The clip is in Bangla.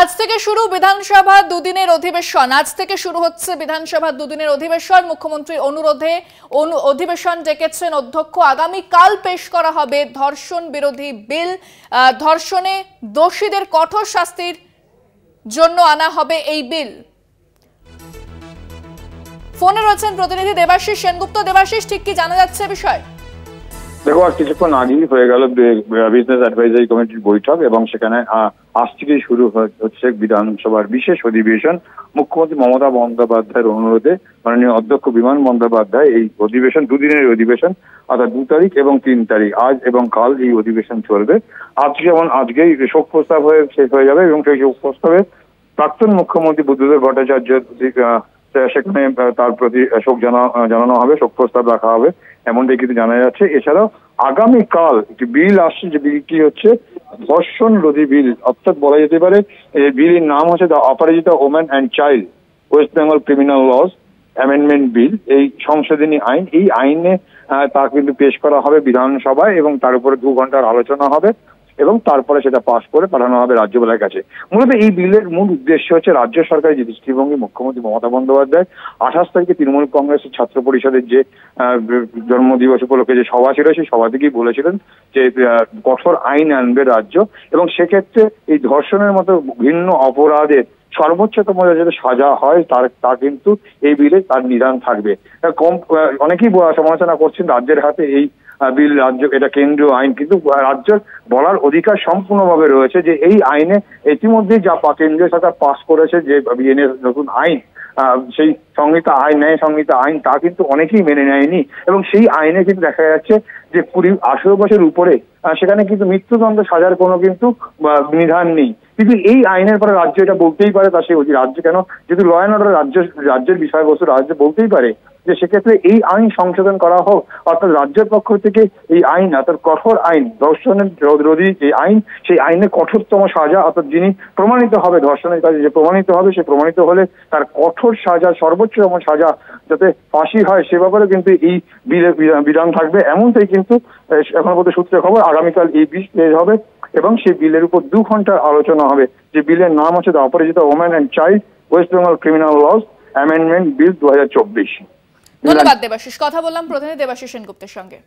আজ থেকে শুরু বিধানসভা দুদিনের অধিবেশন। আজ থেকে শুরু হচ্ছে বিধানসভা দুদিনের অধিবেশন। মুখ্যমন্ত্রীর অনুরোধে অধিবেশন ডেকেছেন অধ্যক্ষ। আগামী কাল পেশ করা হবে ধর্ষণ বিরোধী বিল। ধর্ষণে দোষীদের কঠোর শাস্তির জন্য আনা হবে এই বিল। ফোনে রয়েছেন প্রতিনিধি দেবাশিস সেনগুপ্ত। দেবাশিস, ঠিক কি জানা যাচ্ছে বিষয়? দেখো, আর কিছুক্ষণ আগেই হয়ে গেল বিজনেস অ্যাডভাইজারি কমিটির বৈঠক এবং সেখানে আজ থেকেই শুরু হচ্ছে বিধানসভার বিশেষ অধিবেশন। মুখ্যমন্ত্রী মমতা বন্দ্যোপাধ্যায়ের অনুরোধে মাননীয় অধ্যক্ষ বিমান বন্দ্যোপাধ্যায় এই অধিবেশন, দুদিনের অধিবেশন, অর্থাৎ 2 তারিখ এবং 3 তারিখ, আজ এবং কাল এই অধিবেশন চলবে। আজ যেমন আজকেই শোক প্রস্তাব হয়ে শেষ হয়ে যাবে এবং সেই শোক প্রস্তাবে প্রাক্তন মুখ্যমন্ত্রী বুদ্ধদেব ভট্টাচার্য সেখানে তার প্রতি শোক জানানো হবে, শোক প্রস্তাব রাখা হবে, এমনটাই কিন্তু জানা যাচ্ছে। এছাড়াও আগামীকাল একটি বিল আসছে, যে বিলটি হচ্ছে ধর্ষণ রোধী বিল, অর্থাৎ বলা যেতে পারে এই বিলের নাম হচ্ছে the Aparajita women and child West Bengal criminal lodge amendment bill. এই সংশোধনী আইন, এই আইনে তা কিন্তু পেশ করা হবে বিধানসভায় এবং তার উপরে 2 ঘন্টার আলোচনা হবে এবং তারপরে সেটা পাশ করে পাঠানো হবে রাজ্যপালের কাছে। মূলত এই বিলের মূল উদ্দেশ্য হচ্ছে রাজ্য সরকারের যে দৃষ্টিভঙ্গি, মুখ্যমন্ত্রী মমতা বন্দ্যোপাধ্যায় 28 তারিখে তৃণমূল কংগ্রেসের ছাত্র পরিষদের যে জন্মদিবস উপলক্ষে যে সভা ছিল, সেই সভা থেকেই বলেছিলেন যে কঠোর আইন আনবে রাজ্য এবং সেক্ষেত্রে এই ধর্ষণের মতো ভিন্ন অপরাধের সর্বোচ্চতম যাতে সাজা হয় তা কিন্তু এই বিলে তার নিদান থাকবে। অনেকেই সমালোচনা করছেন রাজ্যের হাতে এই বিল, রাজ্য এটা কেন্দ্রীয় আইন, কিন্তু রাজ্যের বলার অধিকার সম্পূর্ণভাবে রয়েছে যে এই আইনে ইতিমধ্যে যা কেন্দ্রীয় সরকার পাস করেছে, যে বিএনএর নতুন আইন, সেই সংহিতা আইন, ন্যায় সংহিতা আইন, তা কিন্তু অনেকেই মেনে নেয়নি এবং সেই আইনে কিন্তু দেখা যাচ্ছে যে 18 বছর উপরে সেখানে কিন্তু মৃত্যুদণ্ড সাজার কোনো কিন্তু বিধান নেই। কিন্তু এই আইনের পরে রাজ্য এটা বলতেই পারে, তা সেই রাজ্য কেন, যেহেতু ল অ্যান্ড অর্ডার রাজ্যের বিষয়বস্তু, রাজ্য বলতেই পারে যে সেক্ষেত্রে এই আইন সংশোধন করা হোক, অর্থাৎ রাজ্যের পক্ষ থেকে এই আইন, অর্থাৎ কঠোর আইন, ধর্ষণের রোধী যে আইন, সেই আইনে কঠোরতম সাজা, অর্থাৎ যিনি প্রমাণিত হবে ধর্ষণের কাজে, যে প্রমাণিত হবে, সে প্রমাণিত হলে তার কঠোর সাজা, সর্বোচ্চতম সাজা যাতে ফাঁসি হয়, সে ব্যাপারে কিন্তু এই বিলের বিধান থাকবে। এমনটাই কিন্তু এখন পর্যন্ত সূত্রে খবর। আগামীকাল এই বিল পেশ হবে এবং সেই বিলের উপর 2 ঘন্টার আলোচনা হবে। যে বিলের নাম হচ্ছে the Aparajita women and child West Bengal criminal lodge amendment bill 2024। ধন্যবাদ দেবাশিস। কথা বললাম প্রতিনিধি দেবাশিস সেনগুপ্তের সঙ্গে।